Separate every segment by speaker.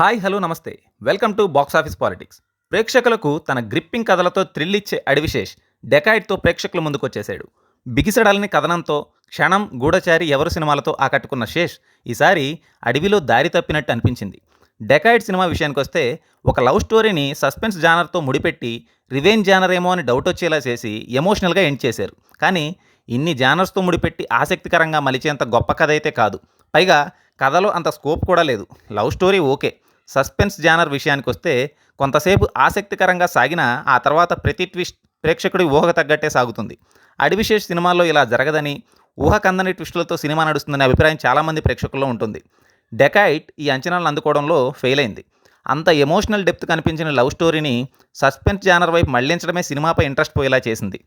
Speaker 1: Hi hello నమస్తే welcome to box office politics. ప్రేక్షకులకు తన గ్రిప్పింగ్ కథలతో థ్రిల్ ఇచ్చే అడివిశేష్ డెకాయిడ్తో ప్రేక్షకుల ముందుకొచ్చేశాడు. బిగిసడాలని కథనంతో క్షణం, గూఢచారి, ఎవరు సినిమాలతో ఆకట్టుకున్న శేష్ ఈసారి అడవిలో దారి తప్పినట్టు అనిపించింది. డెకాయిడ్ సినిమా విషయానికొస్తే ఒక లవ్ స్టోరీని సస్పెన్స్ జానర్తో ముడిపెట్టి రివెంజ్ జానర్ ఏమో అని డౌట్ వచ్చేలా చేసి ఎమోషనల్గా ఎండ్ చేశారు. కానీ ఇన్ని జానర్స్తో ముడిపెట్టి ఆసక్తికరంగా మలిచేంత గొప్ప కథ అయితే కాదు. పైగా కథలో అంత స్కోప్ కూడా లేదు. Love story okay, suspense genre విషయానికొస్తే కొంతసేపు ఆసక్తికరంగా సాగినా ఆ తర్వాత ప్రతి ట్విస్ట్ ప్రేక్షకుడి ఊహకు తగ్గట్టే సాగుతుంది. అడివిశేష్ సినిమాల్లో ఇలా జరగదని, ఊహకందని ట్విస్టులతో సినిమా నడుస్తుందనే అభిప్రాయం చాలామంది ప్రేక్షకుల్లో ఉంటుంది. డెకాయిడ్ ఈ అంచనాలను అందుకోవడంలో ఫెయిల్ అయింది. అంత ఎమోషనల్ డెప్త్ కనిపించిన లవ్ స్టోరీని సస్పెన్స్ జానర్ వైపు మళ్లించడమే సినిమాపై ఇంట్రెస్ట్ పోయేలా చేసింది.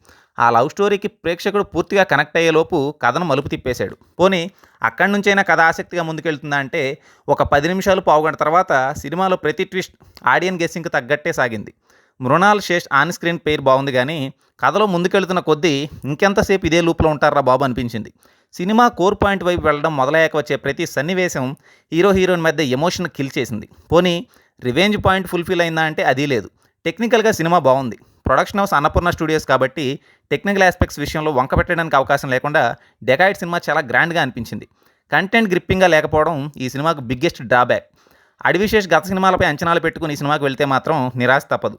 Speaker 1: ఆ లవ్ స్టోరీకి ప్రేక్షకుడు పూర్తిగా కనెక్ట్ అయ్యేలోపు కథను మలుపు తిప్పేశాడు. పోనీ అక్కడి నుంచైనా కథ ఆసక్తిగా ముందుకెళ్తుందా అంటే ఒక 10 నిమిషాలు, పావుగంట తర్వాత సినిమాలో ప్రతి ట్విస్ట్ ఆడియన్ గెస్సింగ్కి తగ్గట్టే సాగింది. మృణాల్, శేష్ ఆన్ స్క్రీన్ పేరు బాగుంది కానీ కథలో ముందుకెళ్తున్న కొద్దీ ఇంకెంతసేపు ఇదే లూప్లో ఉంటారా బాబు అనిపించింది. సినిమా కోర్ పాయింట్ వైపు వెళ్ళడం మొదలయ్యాక వచ్చే ప్రతి సన్నివేశం హీరోయిన్ మధ్య ఎమోషన్ కిల్ చేసింది. పోనీ రివెంజ్ పాయింట్ ఫుల్ఫిల్ అయిందా అంటే అదీ లేదు. టెక్నికల్గా సినిమా బాగుంది. ప్రొడక్షన్ హౌస్ అన్నపూర్ణ స్టూడియోస్ కాబట్టి టెక్నికల్ ఆస్పెక్ట్స్ విషయంలో వంక పెట్టడానికి అవకాశం లేకుండా డెకాయిడ్ సినిమా చాలా గ్రాండ్గా అనిపించింది. కంటెంట్ గ్రిప్పింగ్గా లేకపోవడం ఈ సినిమాకు బిగ్గెస్ట్ డ్రాబ్యాక్. అడివిశేష్ గత సినిమాలపై అంచనాలు పెట్టుకుని ఈ సినిమాకి వెళ్తే మాత్రం నిరాశ తప్పదు.